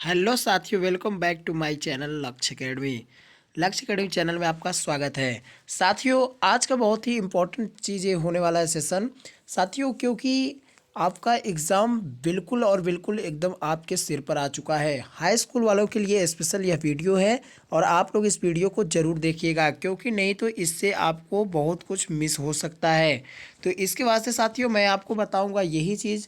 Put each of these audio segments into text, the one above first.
Hello साथियों, welcome back to my channel Lakshya academy. Lakshya academy channel में आपका स्वागत है। साथियों, आज का बहुत ही इम्पोर्टेंट चीज़ ये होने वाला है सेशन साथियों, क्योंकि आपका एग्ज़ाम बिल्कुल और बिल्कुल एकदम आपके सिर पर आ चुका है। हाई स्कूल वालों के लिए स्पेशल यह वीडियो है और आप लोग इस वीडियो को ज़रूर देखिएगा, क्योंकि नहीं तो इससे आपको बहुत कुछ मिस हो सकता है। तो इसके वास्ते साथियों मैं आपको बताऊँगा यही चीज़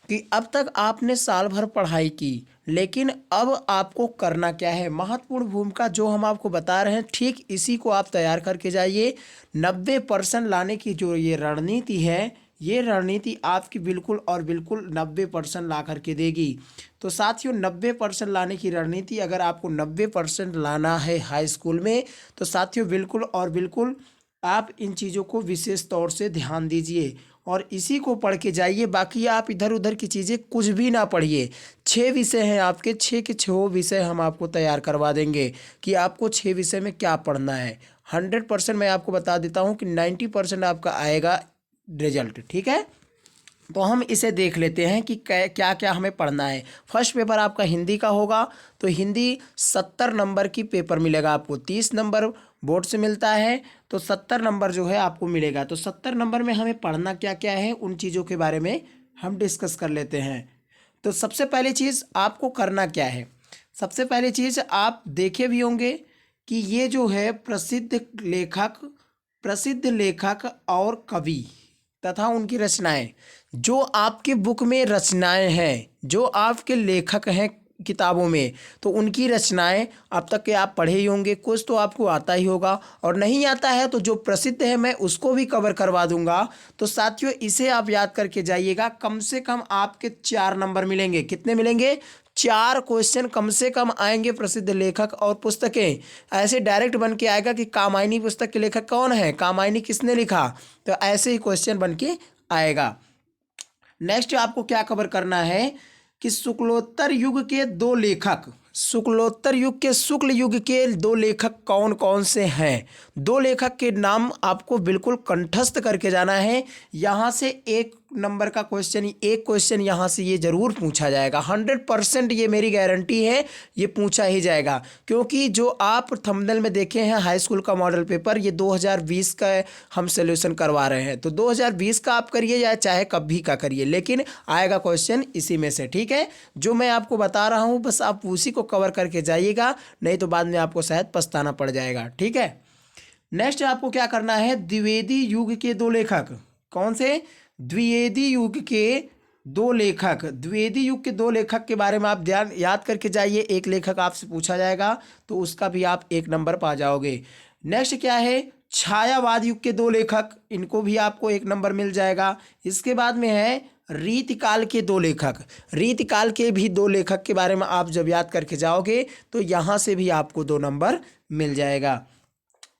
कि अब तक आपने साल भर पढ़ाई की, लेकिन अब आपको करना क्या है। महत्वपूर्ण भूमिका जो हम आपको बता रहे हैं, ठीक इसी को आप तैयार करके जाइए। 90% लाने की जो ये रणनीति है, ये रणनीति आपकी बिल्कुल और बिल्कुल 90% ला करके देगी। तो साथियों, 90% लाने की रणनीति, अगर आपको 90% लाना है हाई स्कूल में, तो साथियों बिल्कुल और बिल्कुल आप इन चीज़ों को विशेष तौर से ध्यान दीजिए और इसी को पढ़ के जाइए। बाकी आप इधर उधर की चीज़ें कुछ भी ना पढ़िए। 6 विषय हैं आपके, 6 के 6 विषय हम आपको तैयार करवा देंगे कि आपको 6 विषय में क्या पढ़ना है। 100% मैं आपको बता देता हूँ कि 90% आपका आएगा रिजल्ट। ठीक है, तो हम इसे देख लेते हैं कि क्या क्या हमें पढ़ना है। फर्स्ट पेपर आपका हिंदी का होगा, तो हिंदी 70 नंबर की पेपर मिलेगा आपको। 30 नंबर बोर्ड से मिलता है, तो 70 नंबर जो है आपको मिलेगा। तो 70 नंबर में हमें पढ़ना क्या क्या है, उन चीज़ों के बारे में हम डिस्कस कर लेते हैं। तो सबसे पहली चीज़ आपको करना क्या है। सबसे पहली चीज़, आप देखे भी होंगे कि ये जो है प्रसिद्ध लेखक और कवि तथा उनकी रचनाएं, जो आपके बुक में रचनाएं हैं, जो आपके लेखक हैं किताबों में, तो उनकी रचनाएं अब तक के आप पढ़े ही होंगे। कुछ तो आपको आता ही होगा, और नहीं आता है तो जो प्रसिद्ध है मैं उसको भी कवर करवा दूंगा। तो साथियों, इसे आप याद करके जाइएगा। कम से कम आपके 4 नंबर मिलेंगे। कितने मिलेंगे? 4 क्वेश्चन कम से कम आएंगे। प्रसिद्ध लेखक और पुस्तकें, ऐसे डायरेक्ट बन के आएगा कि कामायनी पुस्तक के लेखक कौन है, कामायनी किसने लिखा, तो ऐसे ही क्वेश्चन बन के आएगा। नेक्स्ट आपको क्या कवर करना है कि शुक्लोत्तर युग के 2 लेखक, शुक्ल युग के 2 लेखक कौन कौन से हैं। 2 लेखक के नाम आपको बिल्कुल कंठस्थ करके जाना है। यहाँ से 1 नंबर का क्वेश्चन, एक क्वेश्चन यहाँ से ये जरूर पूछा जाएगा। 100% ये मेरी गारंटी है, ये पूछा ही जाएगा। क्योंकि जो आप थंबनेल में देखे हैं हाई स्कूल का मॉडल पेपर, ये 2020 का हम सोल्यूशन करवा रहे हैं। तो 2020 का आप करिए या चाहे कभी का करिए, लेकिन आएगा क्वेश्चन इसी में से। ठीक है, जो मैं आपको बता रहा हूँ बस आप उसी को कवर करके जाइएगा, नहीं तो बाद में आपको शायद पछताना पड़ जाएगा। ठीक है, नेक्स्ट आपको क्या करना है, द्विवेदी युग के 2 लेखक। कौन से? द्विवेदी युग के 2 लेखक। द्विवेदी युग के 2 लेखक के बारे में आप ध्यान याद करके जाइए। एक लेखक आपसे पूछा जाएगा तो उसका भी आप 1 नंबर पा जाओगे। नेक्स्ट क्या है, छायावाद युग के 2 लेखक, इनको भी आपको 1 नंबर मिल जाएगा। इसके बाद में है रीतिकाल के 2 लेखक। रीतिकाल के भी 2 लेखक के बारे में आप जब याद करके जाओगे तो यहाँ से भी आपको 2 नंबर मिल जाएगा।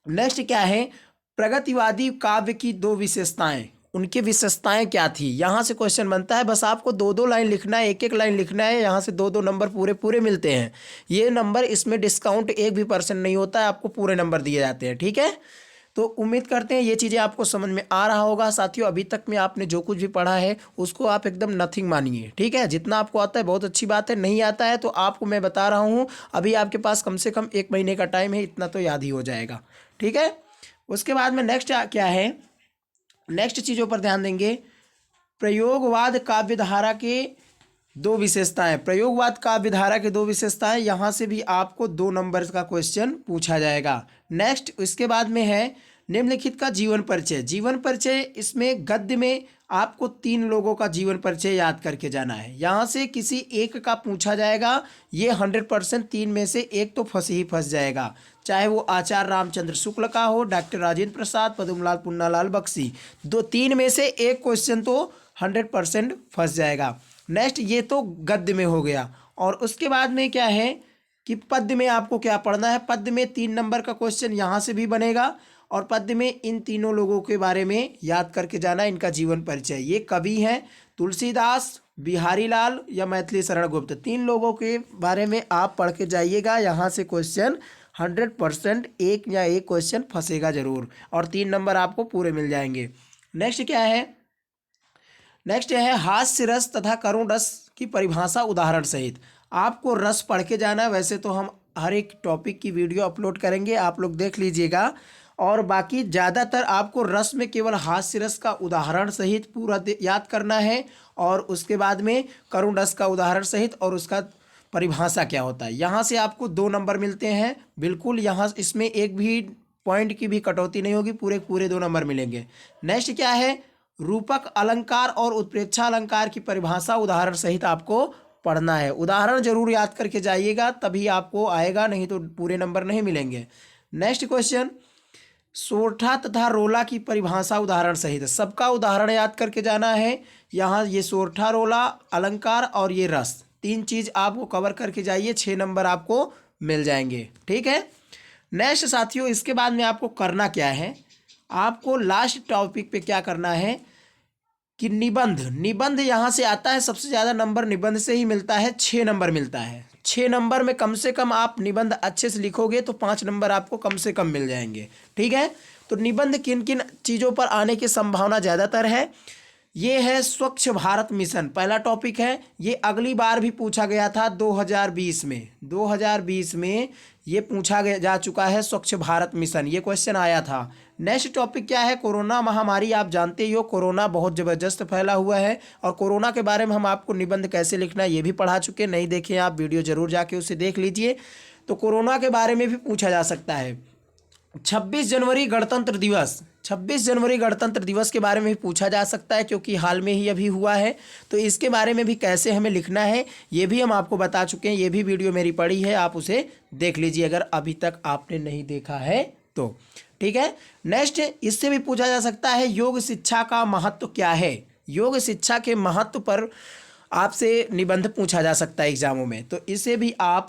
नेक्स्ट क्या है, प्रगतिवादी काव्य की 2 विशेषताएं, उनकी विशेषताएं क्या थी। यहाँ से क्वेश्चन बनता है, बस आपको 2-2 लाइन लिखना है, एक लाइन लिखना है। यहाँ से 2-2 नंबर पूरे पूरे मिलते हैं। ये नंबर, इसमें डिस्काउंट 1% नहीं होता है, आपको पूरे नंबर दिए जाते हैं। ठीक है, तो उम्मीद करते हैं ये चीज़ें आपको समझ में आ रहा होगा। साथियों, अभी तक में आपने जो कुछ भी पढ़ा है उसको आप एकदम नथिंग मानिए। ठीक है, जितना आपको आता है बहुत अच्छी बात है, नहीं आता है तो आपको मैं बता रहा हूँ, अभी आपके पास कम से कम 1 महीने का टाइम है, इतना तो याद ही हो जाएगा। ठीक है, उसके बाद में नेक्स्ट क्या है, नेक्स्ट चीज़ों पर ध्यान देंगे। प्रयोगवाद काव्यधारा के 2 विशेषताएं, प्रयोगवाद काव्यधारा के 2 विशेषताएं, यहाँ से भी आपको 2 नंबर का क्वेश्चन पूछा जाएगा। नेक्स्ट इसके बाद में है निम्नलिखित का जीवन परिचय। जीवन परिचय, इसमें गद्य में आपको 3 लोगों का जीवन परिचय याद करके जाना है। यहाँ से किसी एक का पूछा जाएगा, ये 100% 3 में से एक तो फंस ही फंस जाएगा, चाहे वो आचार्य रामचंद्र शुक्ल का हो, डॉक्टर राजेंद्र प्रसाद, पद्मलाल पुन्नालाल बख्शी, 3 में से एक क्वेश्चन तो 100% फंस जाएगा। नेक्स्ट ये तो गद्य में हो गया, और उसके बाद में क्या है कि पद्य में आपको क्या पढ़ना है। पद्य में 3 नंबर का क्वेश्चन यहाँ से भी बनेगा, और पद्य में इन तीनों लोगों के बारे में याद करके जाना, इनका जीवन परिचय। ये कवि हैं तुलसीदास, बिहारी लाल या मैथिली शरण गुप्त, 3 लोगों के बारे में आप पढ़ के जाइएगा। यहाँ से क्वेश्चन 100% एक या एक क्वेश्चन फंसेगा जरूर, और 3 नंबर आपको पूरे मिल जाएंगे। नेक्स्ट क्या है, नेक्स्ट है हास्य रस तथा करुण रस की परिभाषा उदाहरण सहित। आपको रस पढ़ के जाना है। वैसे तो हम हर एक टॉपिक की वीडियो अपलोड करेंगे, आप लोग देख लीजिएगा। और बाकी ज़्यादातर आपको रस में केवल हास्य रस का उदाहरण सहित पूरा याद करना है, और उसके बाद में करुण रस का उदाहरण सहित और उसका परिभाषा क्या होता है। यहाँ से आपको 2 नंबर मिलते हैं बिल्कुल, यहाँ इसमें एक भी पॉइंट की भी कटौती नहीं होगी, पूरे पूरे 2 नंबर मिलेंगे। नेक्स्ट क्या है, रूपक अलंकार और उत्प्रेक्षा अलंकार की परिभाषा उदाहरण सहित आपको पढ़ना है। उदाहरण जरूर याद करके जाइएगा, तभी आपको आएगा, नहीं तो पूरे नंबर नहीं मिलेंगे। नेक्स्ट क्वेश्चन, सोरठा तथा रोला की परिभाषा उदाहरण सहित, सबका उदाहरण याद करके जाना है। यहाँ ये सोरठा, रोला, अलंकार और ये रस, 3 चीज़ आपको कवर करके जाइए, 6 नंबर आपको मिल जाएंगे। ठीक है। नेक्स्ट साथियों, इसके बाद में आपको करना क्या है, आपको लास्ट टॉपिक पे क्या करना है कि निबंध यहाँ से आता है। सबसे ज़्यादा नंबर निबंध से ही मिलता है, 6 नंबर मिलता है। 6 नंबर में कम से कम आप निबंध अच्छे से लिखोगे तो 5 नंबर आपको कम से कम मिल जाएंगे। ठीक है। तो निबंध किन किन चीज़ों पर आने की संभावना ज़्यादातर है, ये है स्वच्छ भारत मिशन, पहला टॉपिक है। ये अगली बार भी पूछा गया था 2020 में ये पूछा गया जा चुका है, स्वच्छ भारत मिशन, ये क्वेश्चन आया था। नेक्स्ट टॉपिक क्या है, कोरोना महामारी। आप जानते ही हो कोरोना बहुत ज़बरदस्त फैला हुआ है, और कोरोना के बारे में हम आपको निबंध कैसे लिखना है ये भी पढ़ा चुके, नहीं देखे आप वीडियो ज़रूर जाके उसे देख लीजिए। तो कोरोना के बारे में भी पूछा जा सकता है। 26 जनवरी गणतंत्र दिवस के बारे में भी पूछा जा सकता है, क्योंकि हाल में ही अभी हुआ है। तो इसके बारे में भी कैसे हमें लिखना है ये भी हम आपको बता चुके हैं, ये भी वीडियो मेरी पड़ी है, आप उसे देख लीजिए अगर अभी तक आपने नहीं देखा है तो। ठीक है। नेक्स्ट, इससे भी पूछा जा सकता है योग शिक्षा का महत्व क्या है। योग शिक्षा के महत्व पर आपसे निबंध पूछा जा सकता है एग्जामों में, तो इसे भी आप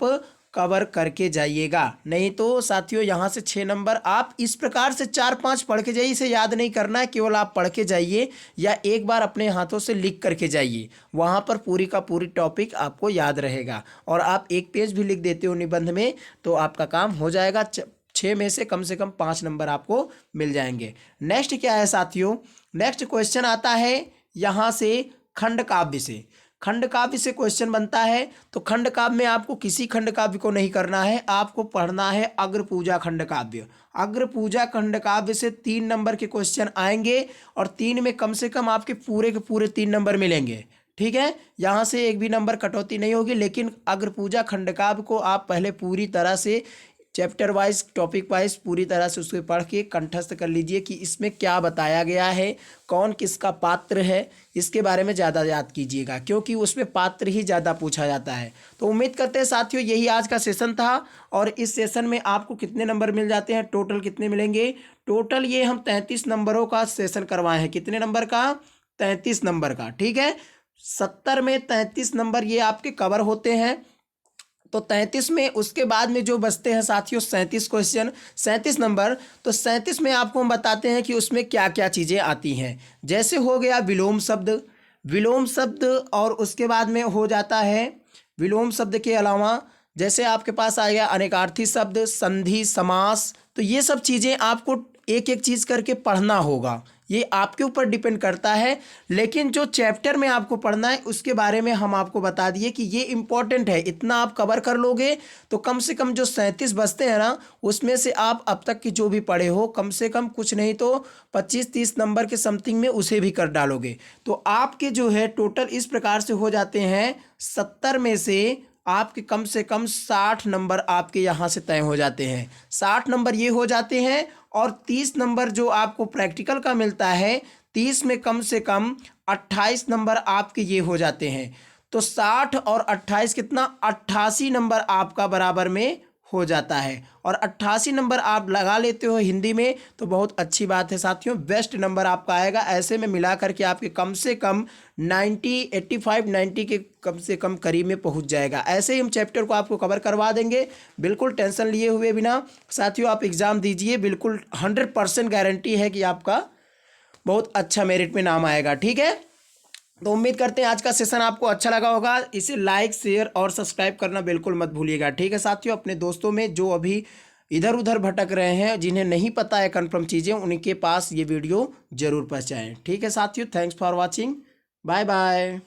कवर करके जाइएगा। नहीं तो साथियों यहाँ से 6 नंबर आप इस प्रकार से 4-5 पढ़ के जाइए, इसे याद नहीं करना है, केवल आप पढ़ के जाइए या एक बार अपने हाथों से लिख करके जाइए, वहाँ पर पूरी का पूरी टॉपिक आपको याद रहेगा। और आप एक पेज भी लिख देते हो निबंध में तो आपका काम हो जाएगा, 6 में से कम 5 नंबर आपको मिल जाएंगे। नेक्स्ट क्या है साथियों, नेक्स्ट क्वेश्चन आता है यहाँ से खंड काव्य से क्वेश्चन बनता है। तो खंड काव्य में आपको किसी खंड काव्य को नहीं करना है, आपको पढ़ना है अग्रपूजा खंड काव्य। अग्रपूजा खंड काव्य से 3 नंबर के क्वेश्चन आएंगे, और 3 में कम से कम आपके पूरे के पूरे 3 नंबर मिलेंगे। ठीक है। यहाँ से एक भी नंबर कटौती नहीं होगी, लेकिन अग्रपूजा खंड काव्य को आप पहले पूरी तरह से चैप्टर वाइज, टॉपिक वाइज पूरी तरह से उसको पढ़ के कंठस्थ कर लीजिए कि इसमें क्या बताया गया है, कौन किसका पात्र है, इसके बारे में ज़्यादा याद कीजिएगा, क्योंकि उसमें पात्र ही ज़्यादा पूछा जाता है। तो उम्मीद करते हैं साथियों यही आज का सेशन था, और इस सेशन में आपको कितने नंबर मिल जाते हैं, टोटल कितने मिलेंगे। टोटल ये हम 33 नंबरों का सेशन करवाए हैं। कितने नंबर का, 33 नंबर का। ठीक है। 70 में 33 नंबर ये आपके कवर होते हैं। तो 33 में उसके बाद में जो बचते हैं साथियों 37 क्वेश्चन, 37 नंबर। तो 37 में आपको हम बताते हैं कि उसमें क्या क्या चीज़ें आती हैं। जैसे हो गया विलोम शब्द, और उसके बाद में हो जाता है विलोम शब्द के अलावा जैसे आपके पास आ गया अनेकार्थी शब्द, संधि, समास। तो ये सब चीज़ें आपको एक एक चीज़ करके पढ़ना होगा, ये आपके ऊपर डिपेंड करता है। लेकिन जो चैप्टर में आपको पढ़ना है उसके बारे में हम आपको बता दिए कि ये इम्पॉर्टेंट है, इतना आप कवर कर लोगे तो कम से कम जो 37 बचते हैं ना, उसमें से आप अब तक की जो भी पढ़े हो कम से कम कुछ नहीं तो 25-30 नंबर के समथिंग में उसे भी कर डालोगे। तो आपके जो है टोटल इस प्रकार से हो जाते हैं, 70 में से आपके कम से कम 60 नंबर आपके यहाँ से तय हो जाते हैं। 60 नंबर ये हो जाते हैं, और 30 नंबर जो आपको प्रैक्टिकल का मिलता है, 30 में कम से कम 28 नंबर आपके ये हो जाते हैं। तो 60 और 28 कितना, 88 नंबर आपका बराबर में हो जाता है। और 88 नंबर आप लगा लेते हो हिंदी में तो बहुत अच्छी बात है साथियों, बेस्ट नंबर आपका आएगा। ऐसे में मिला करके आपके कम से कम 85-90 के कम से कम करीब में पहुंच जाएगा। ऐसे ही हम चैप्टर को आपको कवर करवा देंगे, बिल्कुल टेंशन लिए हुए बिना साथियों आप एग्ज़ाम दीजिए, बिल्कुल 100% गारंटी है कि आपका बहुत अच्छा मेरिट में नाम आएगा। ठीक है। तो उम्मीद करते हैं आज का सेशन आपको अच्छा लगा होगा। इसे लाइक, शेयर और सब्सक्राइब करना बिल्कुल मत भूलिएगा। ठीक है साथियों, अपने दोस्तों में जो अभी इधर उधर भटक रहे हैं, जिन्हें नहीं पता है कन्फर्म चीज़ें, उनके पास ये वीडियो ज़रूर पहुँचाएँ। ठीक है साथियों, thanks for watching, bye bye.